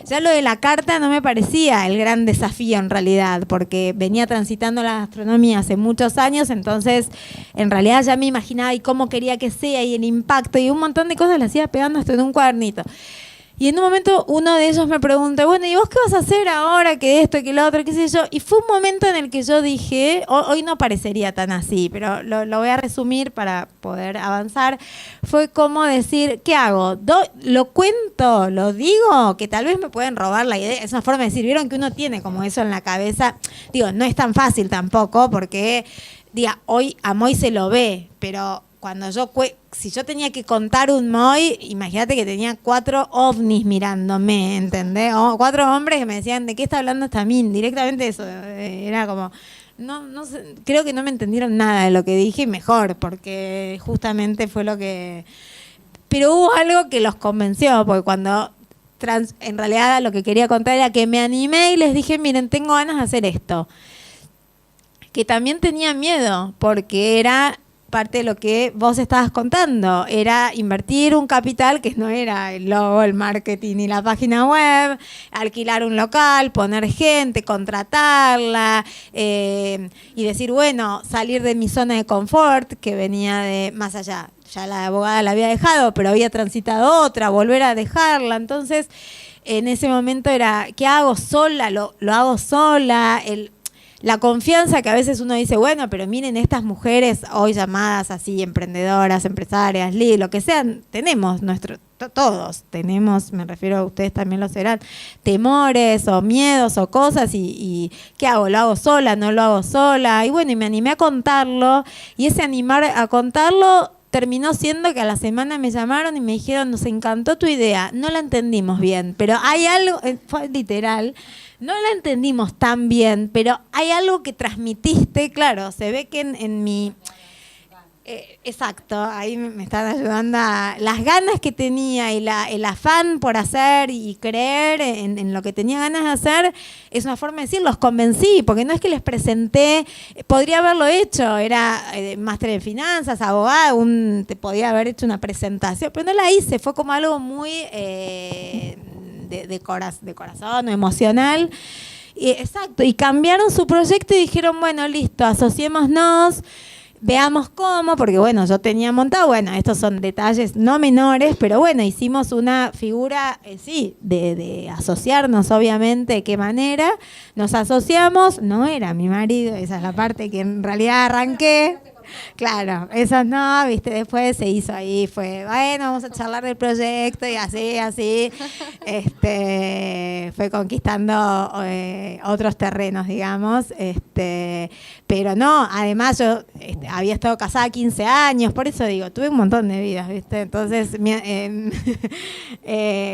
ya lo de la carta no me parecía el gran desafío en realidad, porque venía transitando la gastronomía hace muchos años, entonces en realidad ya me imaginaba y cómo quería que sea y el impacto y un montón de cosas las iba pegando en un cuadernito. Y en un momento uno de ellos me pregunta, bueno, ¿y vos qué vas a hacer ahora que esto, que lo otro, qué sé yo? Y fue un momento en el que yo dije, hoy no parecería tan así, pero lo voy a resumir para poder avanzar. Fue como decir, ¿qué hago? ¿Lo cuento? ¿Lo digo? Que tal vez me pueden robar la idea. Es una forma de decir, vieron que uno tiene como eso en la cabeza. Digo, no es tan fácil tampoco, porque hoy a Moy se lo ve, pero cuando si yo tenía que contar un Moy, imagínate que tenía 4 ovnis mirándome, ¿entendés? 4 hombres que me decían, ¿de qué está hablando esta min? Directamente eso, era como, no sé, creo que no me entendieron nada de lo que dije, mejor, porque justamente fue lo que... Pero hubo algo que los convenció, porque cuando en realidad lo que quería contar era que me animé y les dije, miren, tengo ganas de hacer esto. Que también tenía miedo, porque era... parte de lo que vos estabas contando, era invertir un capital que no era el logo, el marketing y la página web, alquilar un local, poner gente, contratarla, y decir, bueno, salir de mi zona de confort, que venía de más allá, ya la abogada la había dejado, pero había transitado otra, volver a dejarla. Entonces, en ese momento era, ¿qué hago sola? Lo hago sola, la confianza que a veces uno dice, bueno, pero miren estas mujeres hoy llamadas así, emprendedoras, empresarias, lo que sean, tenemos todos tenemos, me refiero a ustedes también lo serán, temores o miedos o cosas y ¿qué hago? ¿Lo hago sola? ¿No lo hago sola? Y bueno, y me animé a contarlo y ese animar a contarlo terminó siendo que a la semana me llamaron y me dijeron, nos encantó tu idea, no la entendimos bien, pero hay algo, fue literal, no la entendimos tan bien, pero hay algo que transmitiste, claro, se ve que en mi... exacto, ahí me están ayudando las ganas que tenía y el afán por hacer y creer en lo que tenía ganas de hacer, es una forma de decir, los convencí, porque no es que les presenté, podría haberlo hecho, era máster en finanzas, abogada, te podía haber hecho una presentación, pero no la hice, fue como algo muy de corazón o emocional. Exacto, y cambiaron su proyecto y dijeron, bueno, listo, asociémonos, veamos cómo, porque bueno, yo tenía montado, bueno, estos son detalles no menores, pero bueno, hicimos una figura, sí, de asociarnos, obviamente, de qué manera, nos asociamos, no era mi marido, esa es la parte que en realidad arranqué. Claro, eso no, viste, después se hizo ahí, fue, bueno, vamos a charlar del proyecto y así, fue conquistando otros terrenos, digamos, pero no, además yo había estado casada 15 años, por eso digo, tuve un montón de vidas, viste, entonces,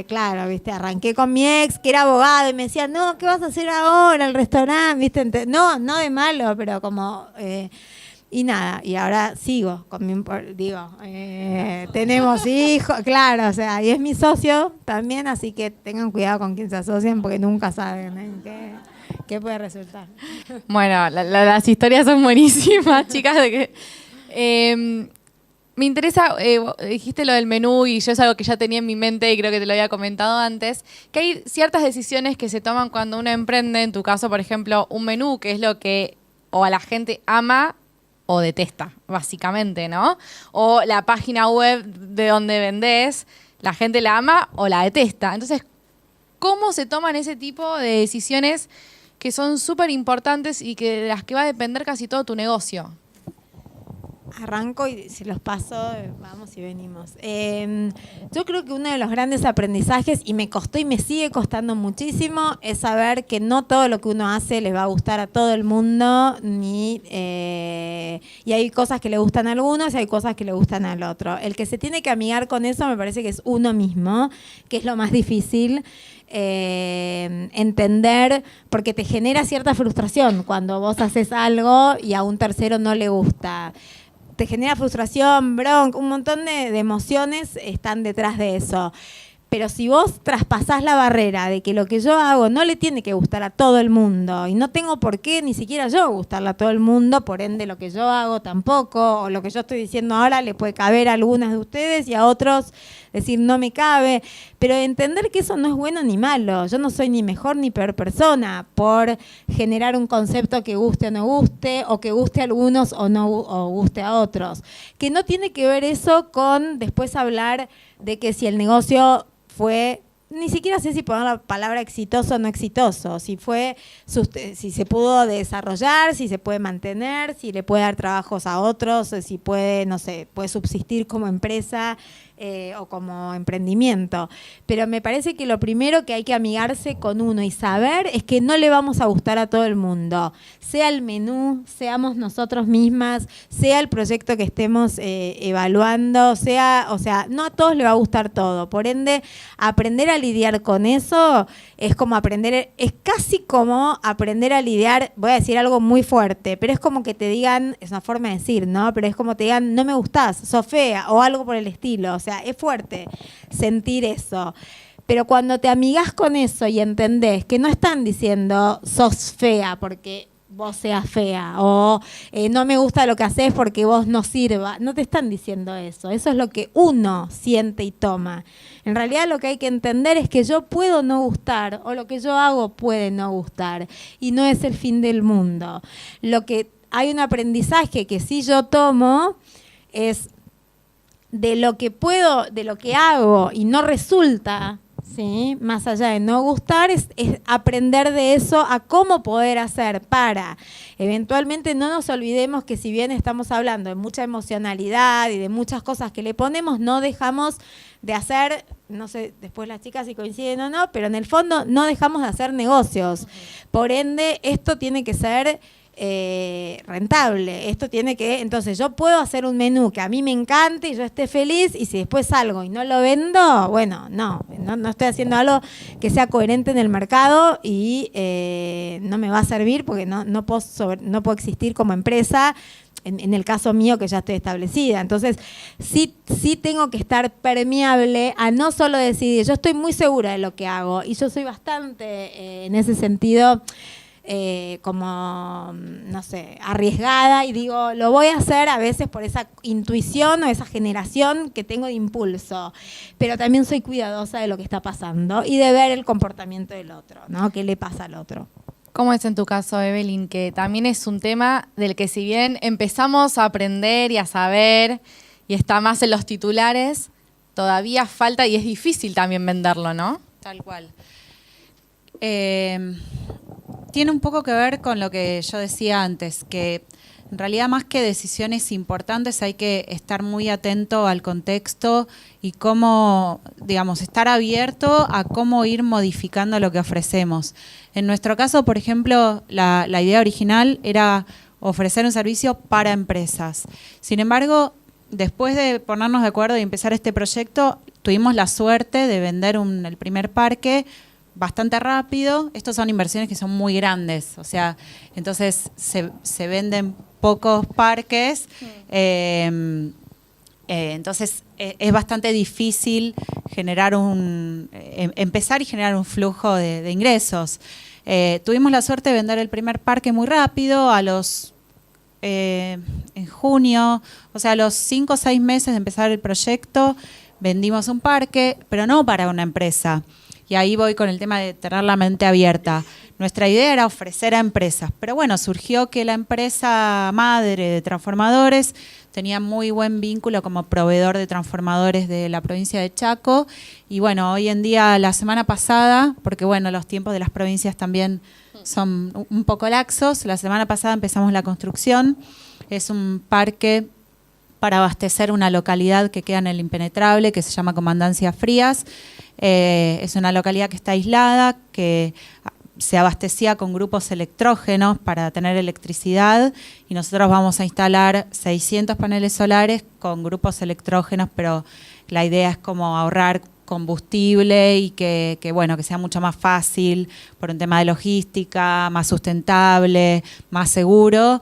claro, viste, arranqué con mi ex, que era abogado, y me decía, no, ¿qué vas a hacer ahora, el restaurante, viste, no de malo, pero como... y nada, y ahora sigo con tenemos hijos, claro, o sea, y es mi socio también, así que tengan cuidado con quién se asocian porque nunca saben qué puede resultar. Bueno, las historias son buenísimas, chicas, de que me interesa, dijiste lo del menú y yo es algo que ya tenía en mi mente y creo que te lo había comentado antes, que hay ciertas decisiones que se toman cuando uno emprende, en tu caso, por ejemplo, un menú, que es lo que o a la gente ama o detesta, básicamente, ¿no? O la página web de donde vendés, la gente la ama o la detesta. Entonces, ¿cómo se toman ese tipo de decisiones que son súper importantes y que de las que va a depender casi todo tu negocio? Arranco y se los paso, vamos y venimos. Yo creo que uno de los grandes aprendizajes, y me costó y me sigue costando muchísimo, es saber que no todo lo que uno hace le va a gustar a todo el mundo, y hay cosas que le gustan a algunos y hay cosas que le gustan al otro. El que se tiene que amigar con eso me parece que es uno mismo, que es lo más difícil. Entender, porque te genera cierta frustración cuando vos haces algo y a un tercero no le gusta. Te genera frustración, bronca, un montón de emociones están detrás de eso. Pero si vos traspasás la barrera de que lo que yo hago no le tiene que gustar a todo el mundo, y no tengo por qué ni siquiera yo gustarle a todo el mundo, por ende lo que yo hago tampoco, o lo que yo estoy diciendo ahora le puede caber a algunas de ustedes y a otros decir no me cabe, pero entender que eso no es bueno ni malo. Yo no soy ni mejor ni peor persona por generar un concepto que guste o no guste, o que guste a algunos o no o guste a otros. Que no tiene que ver eso con después hablar de que si el negocio fue, ni siquiera sé si poner la palabra exitoso o no exitoso, si se pudo desarrollar, si se puede mantener, si le puede dar trabajos a otros, si puede, no sé, puede subsistir como empresa o como emprendimiento. Pero me parece que lo primero que hay que amigarse con uno y saber es que no le vamos a gustar a todo el mundo, sea el menú, seamos nosotros mismas, sea el proyecto que estemos evaluando, o sea, no a todos le va a gustar todo. Por ende, aprender a lidiar con eso es casi como aprender a lidiar, voy a decir algo muy fuerte, pero es como que te digan, es una forma de decir, ¿no? Pero es como te digan, no me gustás, sos fea, o algo por el estilo. O sea, es fuerte sentir eso. Pero cuando te amigás con eso y entendés que no están diciendo sos fea porque vos seas fea, o no me gusta lo que haces porque vos no sirva, no te están diciendo eso. Eso es lo que uno siente y toma. En realidad lo que hay que entender es que yo puedo no gustar, o lo que yo hago puede no gustar, y no es el fin del mundo. Lo que hay un aprendizaje que sí yo tomo es de lo que puedo, de lo que hago y no resulta, ¿sí? Más allá de no gustar, es aprender de eso a cómo poder hacer para, eventualmente no nos olvidemos que si bien estamos hablando de mucha emocionalidad y de muchas cosas que le ponemos, no dejamos de hacer, no sé, después las chicas si coinciden o no, pero en el fondo no dejamos de hacer negocios. Por ende, esto tiene que ser rentable. Esto tiene que, entonces yo puedo hacer un menú que a mí me encante y yo esté feliz, y si después salgo y no lo vendo, bueno, no estoy haciendo algo que sea coherente en el mercado y no me va a servir porque no puedo existir como empresa. En el caso mío, que ya estoy establecida. Entonces, sí tengo que estar permeable a no solo decidir, yo estoy muy segura de lo que hago, y yo soy bastante, en ese sentido, como, no sé, arriesgada, y digo, lo voy a hacer a veces por esa intuición o esa generación que tengo de impulso, pero también soy cuidadosa de lo que está pasando y de ver el comportamiento del otro, ¿no? ¿Qué le pasa al otro? ¿Cómo es en tu caso, Evelyn? Que también es un tema del que si bien empezamos a aprender y a saber y está más en los titulares, todavía falta y es difícil también venderlo, ¿no? Tal cual. Tiene un poco que ver con lo que yo decía antes, que en realidad más que decisiones importantes hay que estar muy atento al contexto y cómo, digamos, estar abierto a cómo ir modificando lo que ofrecemos. En nuestro caso, por ejemplo, la idea original era ofrecer un servicio para empresas. Sin embargo, después de ponernos de acuerdo y empezar este proyecto, tuvimos la suerte de vender el primer parque bastante rápido. Estos son inversiones que son muy grandes, o sea, entonces se venden pocos parques, entonces es bastante difícil empezar y generar un flujo de ingresos. Tuvimos la suerte de vender el primer parque muy rápido, en junio, o sea, a los 5 o 6 meses de empezar el proyecto, vendimos un parque, pero no para una empresa. Y ahí voy con el tema de tener la mente abierta. nuestra idea era ofrecer a empresas. Pero bueno, surgió que la empresa madre de transformadores tenía muy buen vínculo como proveedor de transformadores de la provincia de Chaco. Y bueno, hoy en día, la semana pasada, porque bueno, los tiempos de las provincias también son un poco laxos, la semana pasada empezamos la construcción. Es un parque para abastecer una localidad que queda en el Impenetrable, que se llama Comandancia Frías. Es una localidad que está aislada, que se abastecía con grupos electrógenos para tener electricidad, y nosotros vamos a instalar 600 paneles solares con grupos electrógenos, pero la idea es como ahorrar combustible y que sea mucho más fácil por un tema de logística, más sustentable, más seguro.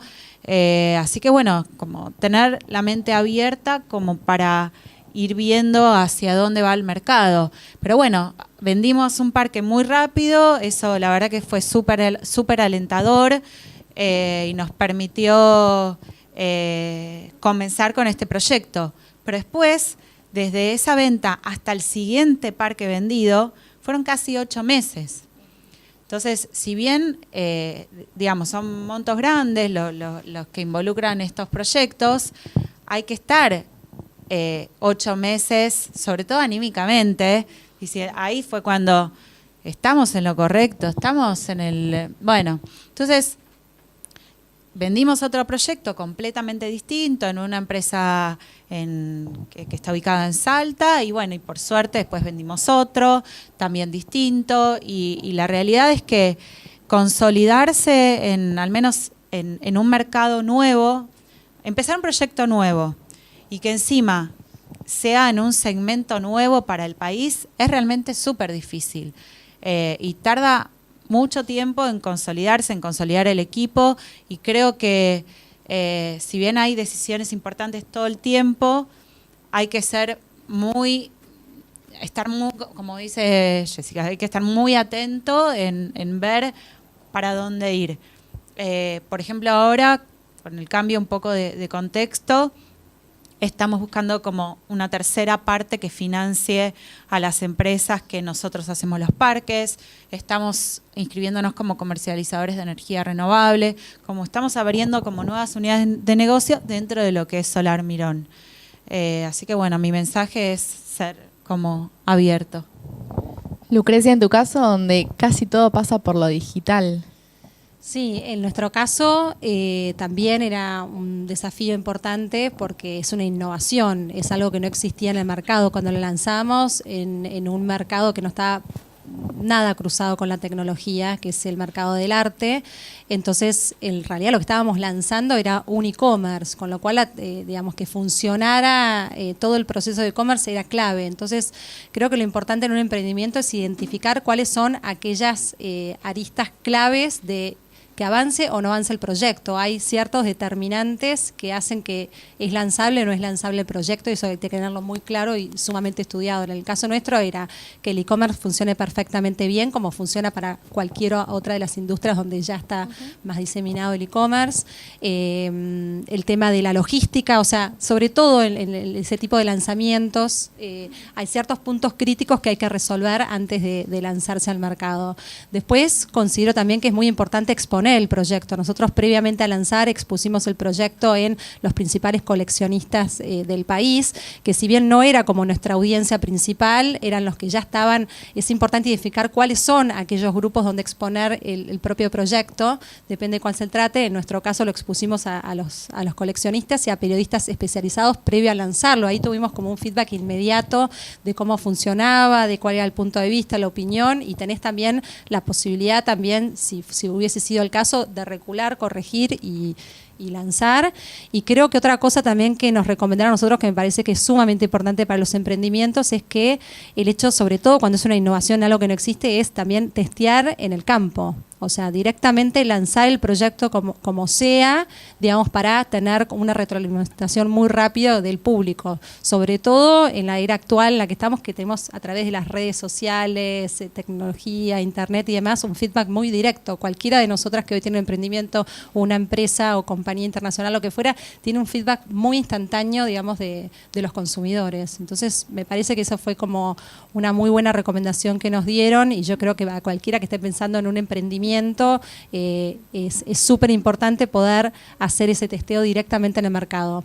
Así que bueno, como tener la mente abierta como para ir viendo hacia dónde va el mercado. Pero bueno, vendimos un parque muy rápido, eso la verdad que fue súper alentador, y nos permitió comenzar con este proyecto. Pero después, desde esa venta hasta el siguiente parque vendido, fueron casi 8 meses. Entonces, si bien, digamos, son montos grandes los que involucran estos proyectos, hay que estar 8 meses, sobre todo anímicamente. Y ahí fue cuando estamos en lo correcto, estamos en el... Bueno, entonces vendimos otro proyecto completamente distinto en una empresa que está ubicada en Salta, y bueno, y por suerte después vendimos otro, también distinto, y la realidad es que consolidarse al menos en un mercado nuevo, empezar un proyecto nuevo, y que encima sea en un segmento nuevo para el país, es realmente súper difícil. Y tarda mucho tiempo en consolidarse, en consolidar el equipo, y creo que si bien hay decisiones importantes todo el tiempo, hay que estar muy, como dice Jessica, hay que estar muy atento en ver para dónde ir. Por ejemplo, ahora, con el cambio un poco de contexto, estamos buscando como una tercera parte que financie a las empresas que nosotros hacemos los parques. Estamos inscribiéndonos como comercializadores de energía renovable, como estamos abriendo como nuevas unidades de negocio dentro de lo que es Solar Mirón. Así que bueno, mi mensaje es ser como abierto. Lucrecia, en tu caso, donde casi todo pasa por lo digital. Sí, en nuestro caso también era un desafío importante porque es una innovación, es algo que no existía en el mercado cuando lo lanzamos, en un mercado que no está nada cruzado con la tecnología, que es el mercado del arte. Entonces, en realidad lo que estábamos lanzando era un e-commerce, con lo cual, digamos, que funcionara todo el proceso de e-commerce era clave. Entonces, creo que lo importante en un emprendimiento es identificar cuáles son aquellas aristas claves de que avance o no avance el proyecto. Hay ciertos determinantes que hacen que es lanzable o no es lanzable el proyecto, y eso hay que tenerlo muy claro y sumamente estudiado. En el caso nuestro era que el e-commerce funcione perfectamente bien, como funciona para cualquier otra de las industrias donde ya está más diseminado el e-commerce. El tema de la logística, o sea, sobre todo en ese tipo de lanzamientos, hay ciertos puntos críticos que hay que resolver antes de lanzarse al mercado. Después, considero también que es muy importante exponer el proyecto. Nosotros previamente a lanzar expusimos el proyecto en los principales coleccionistas del país, que si bien no era como nuestra audiencia principal, eran los que ya estaban. Es importante identificar cuáles son aquellos grupos donde exponer el propio proyecto, depende de cuál se trate. En nuestro caso lo expusimos a los coleccionistas y a periodistas especializados previo a lanzarlo. Ahí tuvimos como un feedback inmediato de cómo funcionaba, de cuál era el punto de vista, la opinión, y tenés también la posibilidad también, si hubiese sido el caso, de recular, corregir y lanzar. Y creo que otra cosa también que nos recomendaron a nosotros, que me parece que es sumamente importante para los emprendimientos, es que el hecho, sobre todo cuando es una innovación, algo que no existe, es también testear en el campo. O sea, directamente lanzar el proyecto como sea, digamos, para tener una retroalimentación muy rápida del público. Sobre todo en la era actual en la que estamos, que tenemos a través de las redes sociales, tecnología, internet y demás, un feedback muy directo. Cualquiera de nosotras que hoy tiene un emprendimiento, una empresa o compañía internacional, lo que fuera, tiene un feedback muy instantáneo, digamos, de los consumidores. Entonces, me parece que eso fue como una muy buena recomendación que nos dieron, y yo creo que a cualquiera que esté pensando en un emprendimiento, emprendimiento, es súper importante poder hacer ese testeo directamente en el mercado.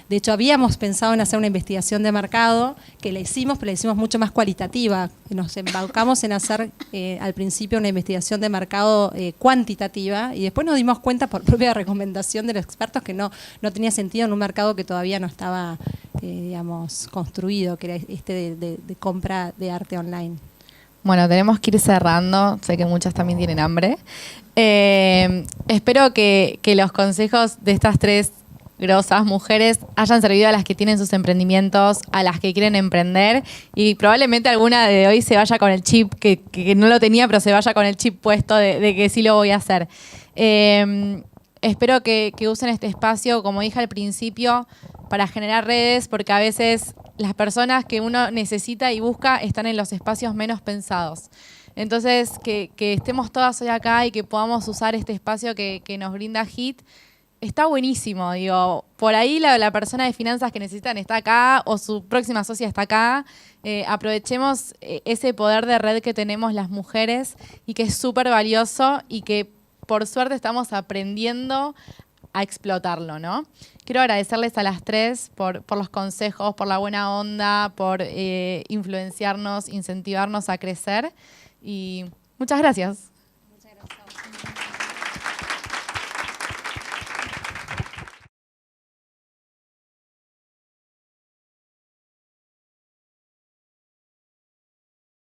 De hecho, habíamos pensado en hacer una investigación de mercado, que la hicimos, pero la hicimos mucho más cualitativa. Nos embarcamos en hacer al principio una investigación de mercado cuantitativa, y después nos dimos cuenta por propia recomendación de los expertos que no tenía sentido en un mercado que todavía no estaba, digamos, construido, que era este de compra de arte online. Bueno, tenemos que ir cerrando. Sé que muchas también tienen hambre. Espero que los consejos de estas tres grosas mujeres hayan servido a las que tienen sus emprendimientos, a las que quieren emprender, y probablemente alguna de hoy se vaya con el chip, que no lo tenía, pero se vaya con el chip puesto de que sí lo voy a hacer. Espero que usen este espacio, como dije al principio, para generar redes, porque a veces las personas que uno necesita y busca están en los espacios menos pensados. Entonces, que estemos todas hoy acá y que podamos usar este espacio que nos brinda HIT, está buenísimo. Digo, por ahí la persona de finanzas que necesitan está acá, o su próxima socia está acá. Aprovechemos ese poder de red que tenemos las mujeres y que es súper valioso y que por suerte estamos aprendiendo a explotarlo, ¿no? Quiero agradecerles a las tres por los consejos, por la buena onda, por influenciarnos, incentivarnos a crecer, y muchas gracias.